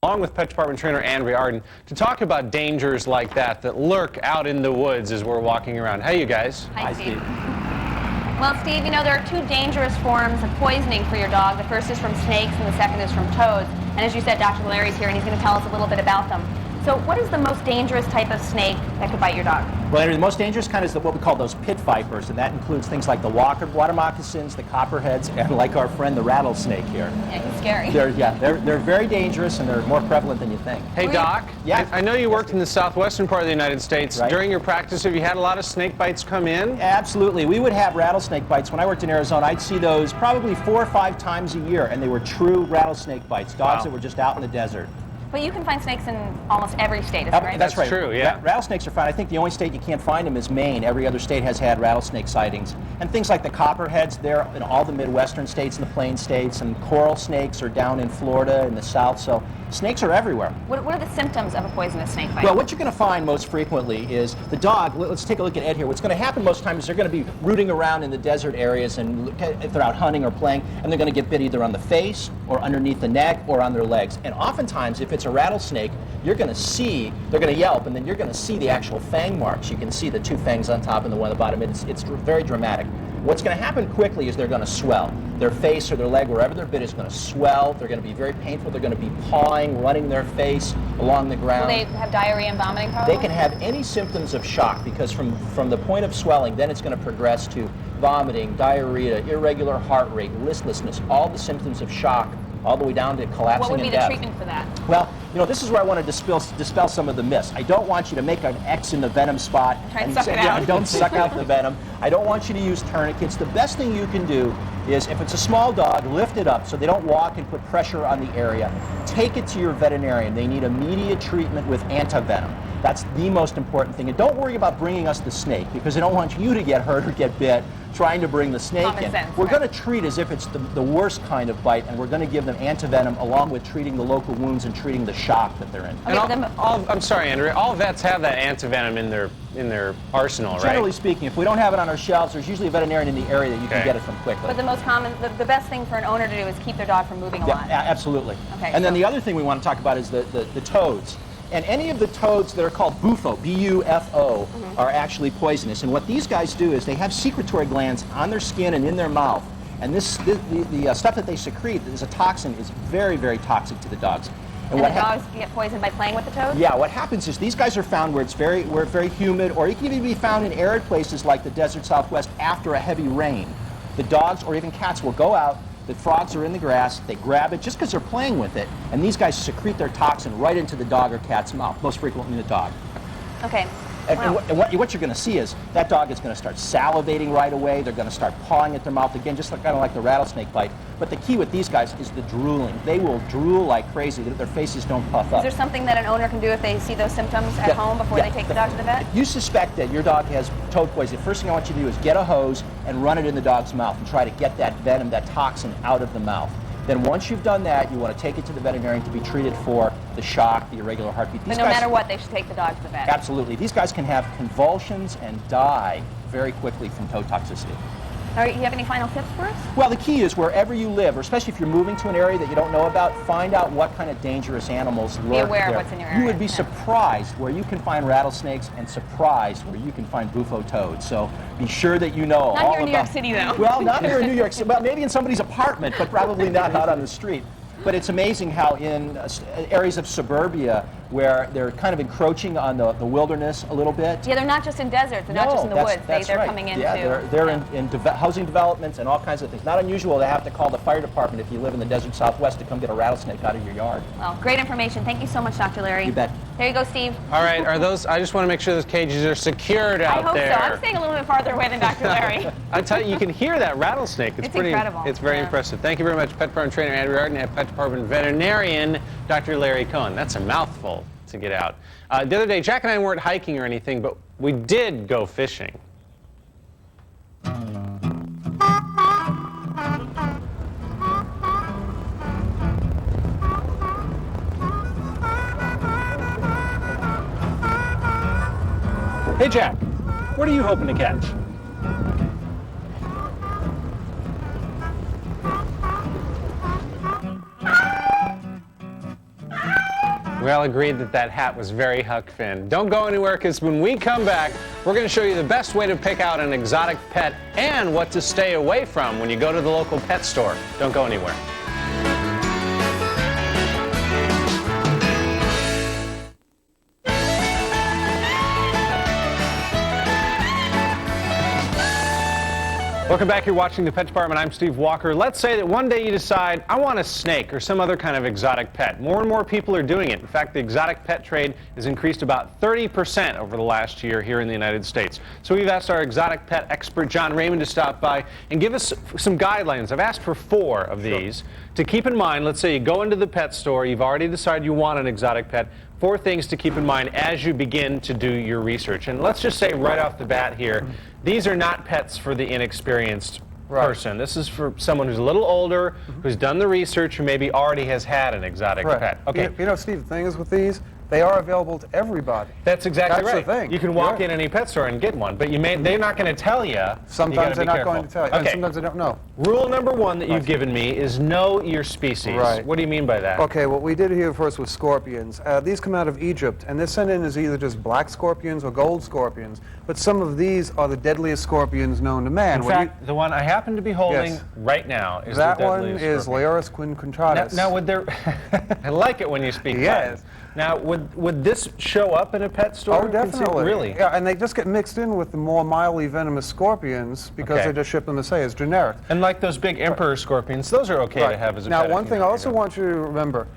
along with Pet Department trainer Andrea Arden, to talk about dangers like that lurk out in the woods as we're walking around. Hey, you guys. Hi, Steve. Well, Steve, you know, there are two dangerous forms of poisoning for your dog. The first is from snakes and the second is from toads. And as you said, Dr. Larry's here and he's going to tell us a little bit about them. So what is the most dangerous type of snake that could bite your dog? Well, Andrew, the most dangerous kind is what we call those pit vipers, and that includes things like the water moccasins, the copperheads, and like our friend the rattlesnake here. Yeah, he's scary. They're very dangerous, and they're more prevalent than you think. Hey, Doc. Yeah. I know you worked in the southwestern part of the United States. Right. During your practice, have you had a lot of snake bites come in? Absolutely. We would have rattlesnake bites. When I worked in Arizona, I'd see those probably 4 or 5 times a year, and they were true rattlesnake bites, dogs that were just out in the desert. But you can find snakes in almost every state, is that right? That's right. True, yeah. Rattlesnakes are found. I think the only state you can't find them is Maine. Every other state has had rattlesnake sightings. And things like the copperheads, they're in all the Midwestern states and the Plain states, and coral snakes are down in Florida in the South. So snakes are everywhere. What are the symptoms of a poisonous snake bite? Well, what you're going to find most frequently is the dog. Let's take a look at Ed here. What's going to happen most times is they're going to be rooting around in the desert areas, and if they're out hunting or playing, and they're going to get bit either on the face or underneath the neck or on their legs. And oftentimes, if it's a rattlesnake, they're going to yelp, and then you're going to see the actual fang marks. You can see the 2 fangs on top and the one on the bottom. It's very dramatic. What's going to happen quickly is they're going to swell. Their face or their leg, wherever they're bit, is going to swell. They're going to be very painful. They're going to be pawing, running their face along the ground. Will they have diarrhea and vomiting probably? They can have any symptoms of shock, because from the point of swelling, then it's going to progress to vomiting, diarrhea, irregular heart rate, listlessness, all the symptoms of shock, all the way down to collapsing and death. What would be the treatment for that? Well, you know, this is where I want to dispel some of the myths. I don't want you to make an X in the venom spot and suck it out. Don't suck out the venom. I don't want you to use tourniquets. The best thing you can do is, if it's a small dog, lift it up so they don't walk and put pressure on the area. Take it to your veterinarian. They need immediate treatment with antivenom. That's the most important thing. And don't worry about bringing us the snake, because I don't want you to get hurt or get bit trying to bring the snake Common in. sense, We're right. going to treat as if it's the worst kind of bite, and we're going to give them antivenom along with treating the local wounds and treating the shock that they're in. And I'm sorry, Andrea, all vets have that antivenom in their arsenal, right? Generally speaking, if we don't have it on our shelves, there's usually a veterinarian in the area that you can get it from quickly. But the best thing for an owner to do is keep their dog from moving a lot. Yeah, absolutely. Okay, and then the other thing we want to talk about is the toads. And any of the toads that are called bufo, B-U-F-O, are actually poisonous. And what these guys do is they have secretory glands on their skin and in their mouth. And the stuff that they secrete is a toxin, is very, very toxic to the dogs. And the dogs get poisoned by playing with the toads? Yeah, what happens is these guys are found where it's very humid, or you can even be found in arid places like the desert Southwest after a heavy rain. The dogs or even cats will go out. The frogs are in the grass, they grab it just because they're playing with it, and these guys secrete their toxin right into the dog or cat's mouth, most frequently the dog. Okay. And what you're going to see is that dog is going to start salivating right away. They're going to start pawing at their mouth again, just kind of like the rattlesnake bite. But the key with these guys is the drooling. They will drool like crazy. Their faces don't puff up. Is there something that an owner can do if they see those symptoms at home before they take the dog to the vet? If you suspect that your dog has toad poison, the first thing I want you to do is get a hose and run it in the dog's mouth and try to get that venom, that toxin, out of the mouth. Then once you've done that, you want to take it to the veterinarian to be treated for the shock, the irregular heartbeat. But no matter what, they should take the dog to the vet. Absolutely. These guys can have convulsions and die very quickly from toad toxicity. All right, you have any final tips for us? Well, the key is wherever you live, or especially if you're moving to an area that you don't know about, find out what kind of dangerous animals lurk there. Be aware of what's in your area. You would be surprised where you can find rattlesnakes and surprised where you can find bufo toads. So be sure that you know all about... Not here in New York City, though. Well, not here in New York City. Well, maybe in somebody's apartment, but probably not out on the street. But it's amazing how in areas of suburbia where they're kind of encroaching on the wilderness a little bit. Yeah, they're not just in deserts. They're not just in the woods. They're right. coming into... Yeah, they're in housing developments and all kinds of things. Not unusual to have to call the fire department if you live in the desert Southwest to come get a rattlesnake out of your yard. Well, great information. Thank you so much, Dr. Larry. You bet. There you go, Steve. All right, I just want to make sure those cages are secured out there. I hope so. I'm staying a little bit farther away than Dr. Larry. I tell you, you can hear that rattlesnake. It's incredible. It's very impressive. Thank you very much, Pet Department trainer Andrea Arden and Pet Department veterinarian Dr. Larry Cohen. That's a mouthful to get out. The other day, Jack and I weren't hiking or anything, but we did go fishing. Hey, Jack, what are you hoping to catch? We all agreed that that hat was very Huck Finn. Don't go anywhere, because when we come back, we're going to show you the best way to pick out an exotic pet and what to stay away from when you go to the local pet store. Don't go anywhere. Welcome back. You're watching the Pet Department. I'm Steve Walker. Let's say that one day you decide, I want a snake or some other kind of exotic pet. More and more people are doing it. In fact, the exotic pet trade has increased about 30% over the last year here in the United States. So we've asked our exotic pet expert, John Raymond, to stop by and give us some guidelines. I've asked for 4 of these to keep in mind. Let's say you go into the pet store, you've already decided you want an exotic pet. 4 things to keep in mind as you begin to do your research. And let's just say right off the bat here, these are not pets for the inexperienced person. This is for someone who's a little older, who's done the research, who maybe already has had an exotic pet. Okay. You know, Steve, the thing is with these, they are available to everybody. That's exactly That's right. the thing. You can walk in any pet store and get one, but they're not going to tell you. Sometimes they're not going to tell you, and Okay. sometimes they don't know. Rule number 1 that you've given me is know your species. Right. What do you mean by that? Okay, what we did here first was scorpions. These come out of Egypt, and they're sent in as either just black scorpions or gold scorpions. But some of these are the deadliest scorpions known to man. In fact, the one I happen to be holding right now is that the one deadliest is scorpion. Laeurus quinquentratus. Now would there... I like it when you speak Yes. Latin. Now, would this show up in a pet store? Oh, definitely. Really? Yeah, and they just get mixed in with the more mildly venomous scorpions because they just ship them to say as generic. And like those big emperor scorpions, those are okay to have as a Now, pet. one thing I also want you to remember,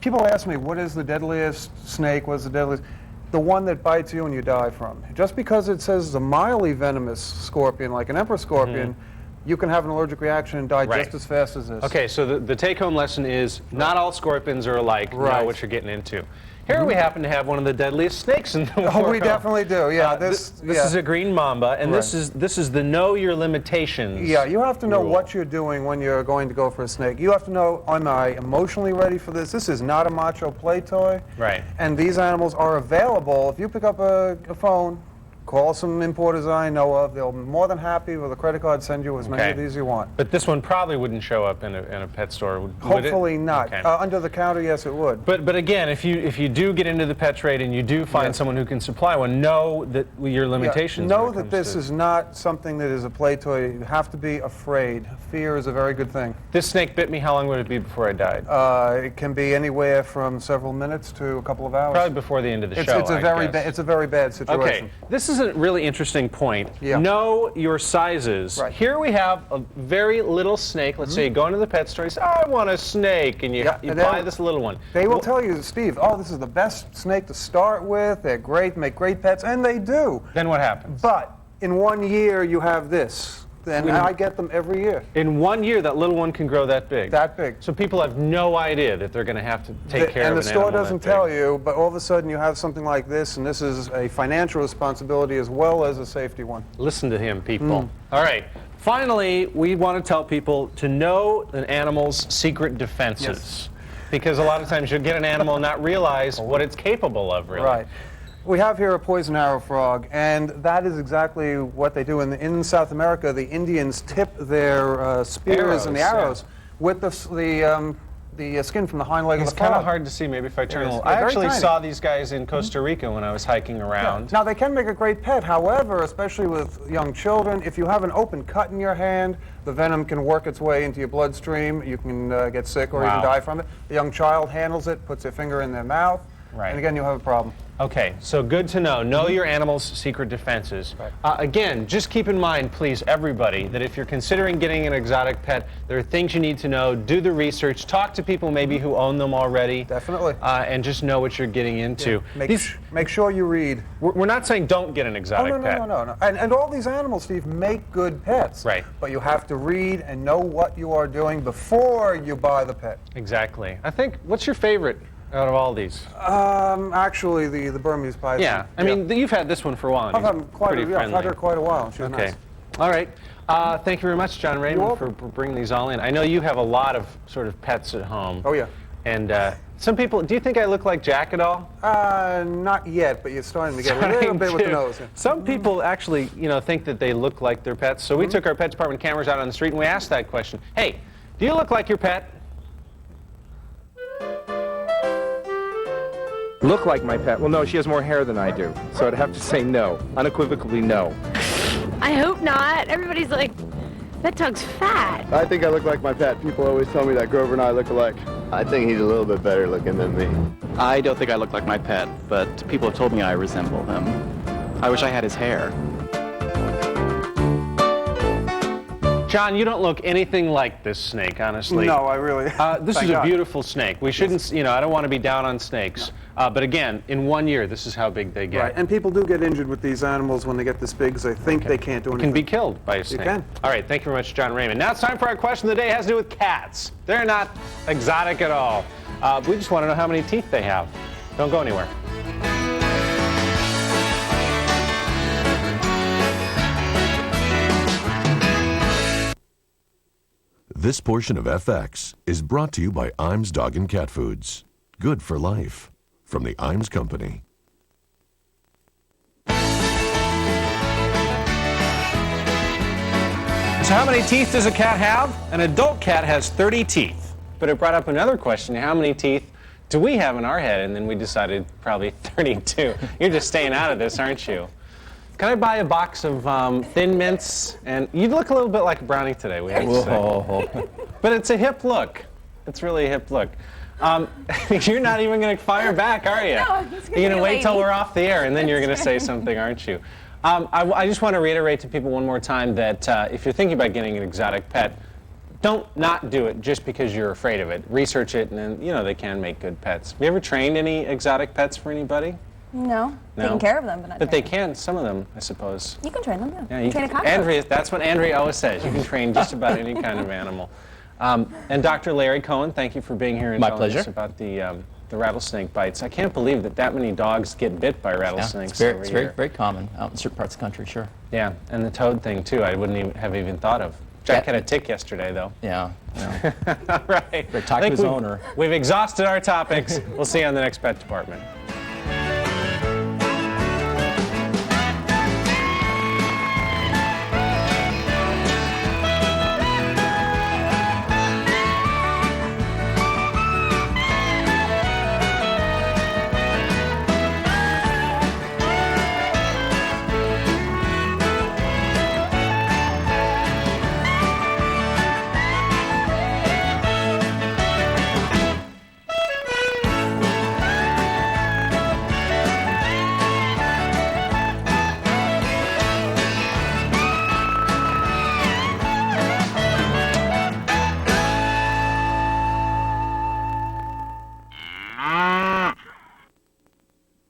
people ask me, what is the deadliest snake? What's the deadliest? The one that bites you and you die from. Just because it says a mildly venomous scorpion, like an emperor scorpion, you can have an allergic reaction and die just as fast as this. Okay, so the take-home lesson is not all scorpions are alike. Know what you're getting into. Here we happen to have one of the deadliest snakes in the world. Oh, we definitely do. Yeah, this is a green mamba, and this is the know your limitations. Yeah, you have to know rule. what you're doing when you're going to go for a snake. You have to know, am I emotionally ready for this? This is not a macho play toy. Right. And these animals are available. If you pick up a phone, call some importers I know of. They'll be more than happy with a credit card send you as many of these you want. But this one probably wouldn't show up in a pet store, would Hopefully it? not. Okay. Under the counter, yes, it would. But again, if you do get into the pet trade and you do find someone who can supply one, know that your limitations. Know that this is not something that is a play toy. You have to be afraid. Fear is a very good thing. This snake bit me. How long would it be before I died? It can be anywhere from several minutes to a couple of hours. Probably before the end of the show. It's a very bad situation. Okay, this is a really interesting point. Yeah. Know your sizes. Right. Here we have a very little snake. Let's say you go into the pet store and you say, I want a snake, and you buy this little one. They will tell you, Steve, oh, this is the best snake to start with. They're great, make great pets, and they do. Then what happens? But in 1 year, you have this. And I get them every year. In 1 year, that little one can grow that big. That big. So people have no idea that they're going to have to take care of an animal. And the store doesn't tell you, but all of a sudden you have something like this, and this is a financial responsibility as well as a safety one. Listen to him, people. All right. Finally, we want to tell people to know an animal's secret defenses. Because a lot of times you'll get an animal and not realize what it's capable of, really. Right. We have here a poison arrow frog, and that is exactly what they do. In South America, the Indians tip their spears and the arrows with the skin from the hind leg of the frog. It's kind of hard to see, maybe if I turn a little. I actually saw these guys in Costa Rica when I was hiking around. Now, they can make a great pet. However, especially with young children, if you have an open cut in your hand, the venom can work its way into your bloodstream. You can get sick or even die from it. The young child handles it, puts their finger in their mouth, and again, you'll have a problem. Okay, so good to know. Know your animal's secret defenses. Right. Again, just keep in mind, please, everybody, that if you're considering getting an exotic pet, there are things you need to know. Do the research. Talk to people maybe who own them already. Definitely. And just know what you're getting into. Yeah. Make sure you read. We're not saying don't get an exotic pet. No. And all these animals, Steve, make good pets. Right. But you have to read and know what you are doing before you buy the pet. Exactly. I think, what's your favorite out of all these? Actually, the Burmese python. Yeah, I mean, you've had this one for a while. I've had her quite a while. She's nice. All right. Thank you very much, John Raymond, for bringing these all in. I know you have a lot of sort of pets at home. Oh, yeah. And some people, do you think I look like Jack at all? Not yet, but you're starting to get a little bit with the nose. Yeah. Some people actually, think that they look like their pets. So we took our pet department cameras out on the street and we asked that question. Hey, do you look like your pet? look like my pet? Well, no, she has more hair than I do, so I'd have to say no, unequivocally no. I hope not. Everybody's like, that dog's fat. I think I look like my pet. People always tell me that Grover and I look alike. I think he's a little bit better looking than me. I don't think I look like my pet, but people have told me I resemble him. I wish I had his hair. John, you don't look anything like this snake, honestly. No, I really. This is a beautiful snake. We shouldn't, I don't want to be down on snakes. But again, in 1 year, this is how big they get. Right, and people do get injured with these animals when they get this big because they think they can't do You anything. can be killed by a snake. can. All right, thank you very much, John Raymond. Now it's time for our question of the day. It has to do with cats. They're not exotic at all. We just want to know how many teeth they have. Don't go anywhere. This portion of FX is brought to you by Imes Dog and Cat Foods. Good for life. From the Imes Company. So how many teeth does a cat have? An adult cat has 30 teeth. But it brought up another question. How many teeth do we have in our head? And then we decided probably 32. You're just staying out of this, aren't you? Can I buy a box of Thin Mints? And you look a little bit like a brownie today, we have to say. But it's a hip look. It's really a hip look. You're not even going to fire back, are you? No, he's gonna You're going be to wait till waiting. we're off the air, and then you're going to say something, aren't you? I just want to reiterate to people one more time that if you're thinking about getting an exotic pet, don't not do it just because you're afraid of it. Research it, and then, they can make good pets. Have you ever trained any exotic pets for anybody? No, No? taking care of them, but not But they training. can, some of them, I suppose. You can train them, yeah. Yeah, You can train a cockroach. Andrea, that's what Andrea always says. You can train just about any kind of animal. And Dr. Larry Cohen, thank you for being here and My telling pleasure. us about the rattlesnake bites. I can't believe that many dogs get bit by rattlesnakes it's very, every it's year. very, very common out in certain parts of the country, sure. Yeah, and the toad thing too. I wouldn't even have even thought of. Jack Yeah. had a tick yesterday, though. Yeah. All right. Talk to his owner. We've exhausted our topics. We'll see you on the next Pet Department.